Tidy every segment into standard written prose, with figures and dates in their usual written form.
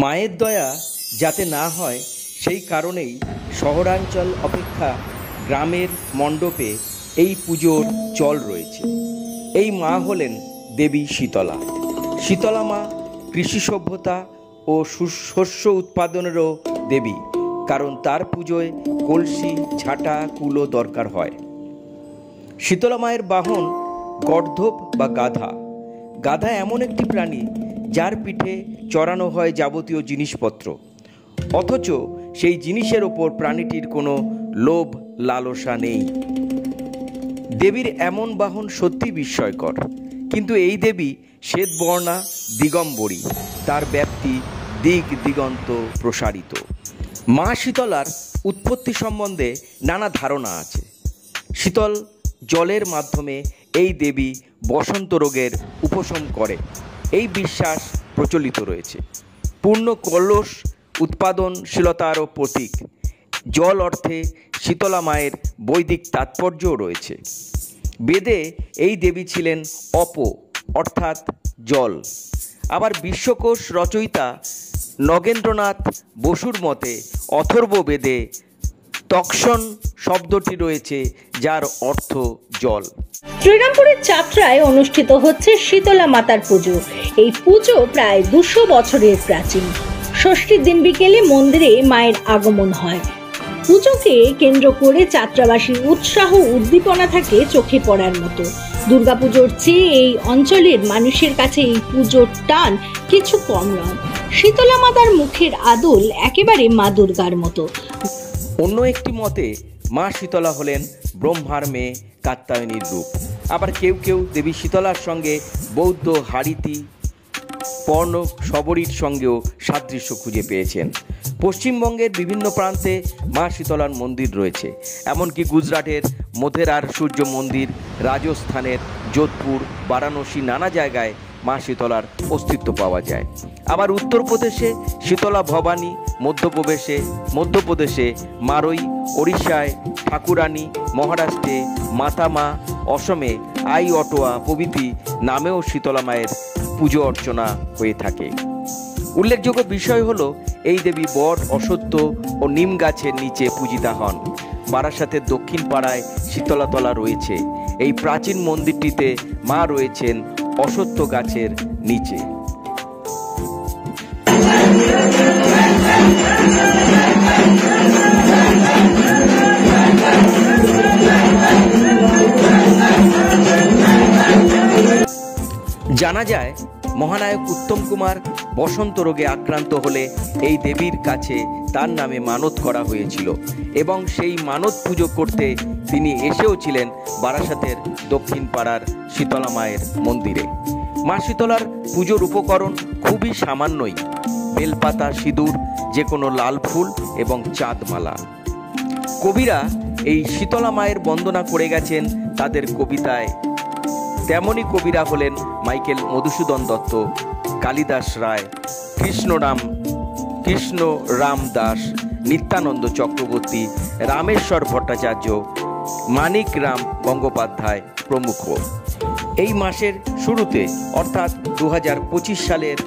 মায়ের দয়া যাতে না হয় সেই কারণেই শহরাঞ্চল অপেক্ষা গ্রামের মণ্ডপে এই পুজোর চল রয়েছে। এই মা হলেন দেবী শীতলা। শীতলা মা কৃষি সভ্যতা ও শস্য উৎপাদনেরও দেবী, কারণ তার পুজোয় কলসি, ঝাঁটা, কুলো দরকার হয়। শীতলা মায়ের বাহন গর্ধব বা গাধা। গাধা এমন একটি প্রাণী যার পিঠে চড়ানো হয় যাবতীয় জিনিসপত্র, অথচ সেই জিনিসের ওপর প্রাণীটির কোনো লোভ লালসা নেই। দেবীর এমন বাহন সত্যি বিস্ময়কর, কিন্তু এই দেবী শ্বেতবর্ণা, দিগম্বরী, তার ব্যাপ্তি দিক দিগন্ত প্রসারিত। মা শীতলার উৎপত্তি সম্বন্ধে নানা ধারণা আছে। শীতল জলের মাধ্যমে এই দেবী বসন্ত রোগের উপশম করে, এই বিশ্বাস প্রচলিত রয়েছে। পূর্ণ কলস উৎপাদনশীলতারও প্রতীক। জল অর্থে শীতলা মায়ের বৈদিক তাৎপর্যও রয়েছে। বেদে এই দেবী ছিলেন অপ অর্থাৎ জল। আবার বিশ্বকোষ রচয়িতা নগেন্দ্রনাথ বসুর মতে অথর্ব বেদে তক্ষণ শব্দটি রয়েছে, যার অর্থ জল। শ্রীরামপুরের চাতরায় অনুষ্ঠিত হচ্ছে শীতলা মাতার পুজো। এই পুজো প্রায় 200 বছরের প্রাচীন। ষষ্ঠীর দিন বিকেলে মন্দিরে মায়ের আগমন হয়। পুজোকে কেন্দ্র করে চাতরাবাসীর উৎসাহ উদ্দীপনা থাকে চোখে পড়ার মতো। দুর্গাপুজোর চেয়ে এই অঞ্চলের মানুষের কাছে এই পুজোর টান কিছু কম নয়। শীতলা মাতার মুখের আদল একেবারে মা দুর্গার মতো। অন্য একটি মতে মা শীতলা হলেন ব্রহ্মার মেয়ে কাত্যায়নীর রূপ। আবার কেউ কেউ দেবী শীতলার সঙ্গে বৌদ্ধ হারিতি পর্ণ শবরীর সঙ্গেও সাদৃশ্য খুঁজে পেয়েছেন। পশ্চিমবঙ্গের বিভিন্ন প্রান্তে মা শীতলার মন্দির রয়েছে, এমনকি গুজরাটের মোধেরার সূর্য মন্দির, রাজস্থানের যোধপুর, বারাণসী, নানা জায়গায় মা শীতলার অস্তিত্ব পাওয়া যায়। আবার উত্তরপ্রদেশে শীতলা ভবানী, মধ্যপ্রদেশে মারই, ওড়িশায় ঠাকুরানী, মহারাষ্ট্রে মাতামা, অসমে আই অটোয়া প্রভৃতি নামেও শীতলা মায়ের পুজো অর্চনা হয়ে থাকে। উল্লেখযোগ্য বিষয় হলো এই দেবী বট, অশ্বত্থ ও নিম গাছের নিচে পূজিতা হন। বারাসাতের দক্ষিণ পাড়ায় শীতলাতলা রয়েছে। এই প্রাচীন মন্দিরটিতে মা রয়েছেন অশ্বত্থ গাছের নিচে। জানা যায় মহানায়ক উত্তম কুমার বসন্ত রোগে আক্রান্ত হলে এই দেবীর কাছে তার নামে মানত করা হয়েছিল এবং সেই মানত পুজো করতে তিনি এসেও ছিলেন বারাসাতের দক্ষিণ পাড়ার শীতলা মায়ের মন্দিরে। মা শীতলার পুজোর উপকরণ খুবই সামান্যই, বেলপাতা, সিঁদুর, যে কোনো লাল ফুল এবং চাঁদমালা। কবিরা এই শীতলা মায়ের বন্দনা করে গেছেন তাদের কবিতায়। তেমনই কবিরা হলেন মাইকেল মধুসূদন দত্ত, কালিদাস রায়, কৃষ্ণরাম দাস, নিত্যানন্দ চক্রবর্তী, রামেশ্বর ভট্টাচার্য, মানিক রাম গঙ্গোপাধ্যায় প্রমুখ। এই মাসের শুরুতে অর্থাৎ 2025 সালের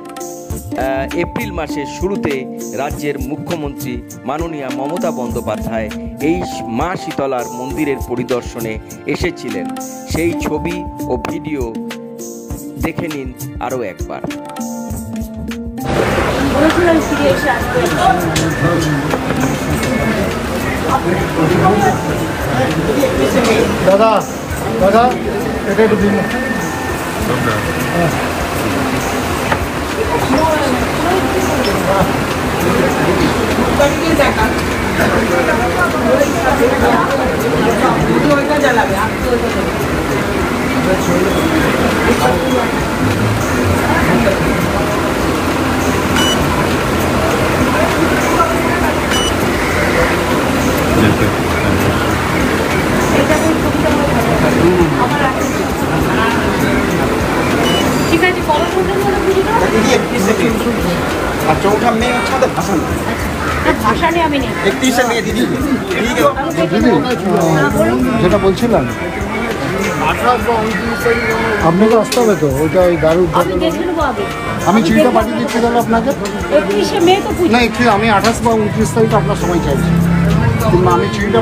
এপ্রিল মাসের শুরুতে রাজ্যের মুখ্যমন্ত্রী মাননীয়া মমতা বন্দ্যোপাধ্যায় এই মা শীতলার মন্দিরের পরিদর্শনে এসেছিলেন। সেই ছবি ও ভিডিও দেখে নিন আরও একবার। দাদা দাদা এটা একটু দিন। ঠিক আছে, और चौथा में अच्छा तो भाषण ভাষানে আমি নেই। 31 से में दीदी ठीक है দিদি যেটা বলছিলাম 28 বা 29 তারিখ আপনাকে আসতে হবে তো ওইটা ওই গাড়ি আমি দেখে নেবো আগে। আমি চিঠিটা পাঠিয়ে দিচ্ছি তাহলে আপনাকে 31শে মে তো পুজো। না একটু আমি 28 বা 29 তারিখ আপনার সময় চাইছি কিন্তু আমি চিঠিটা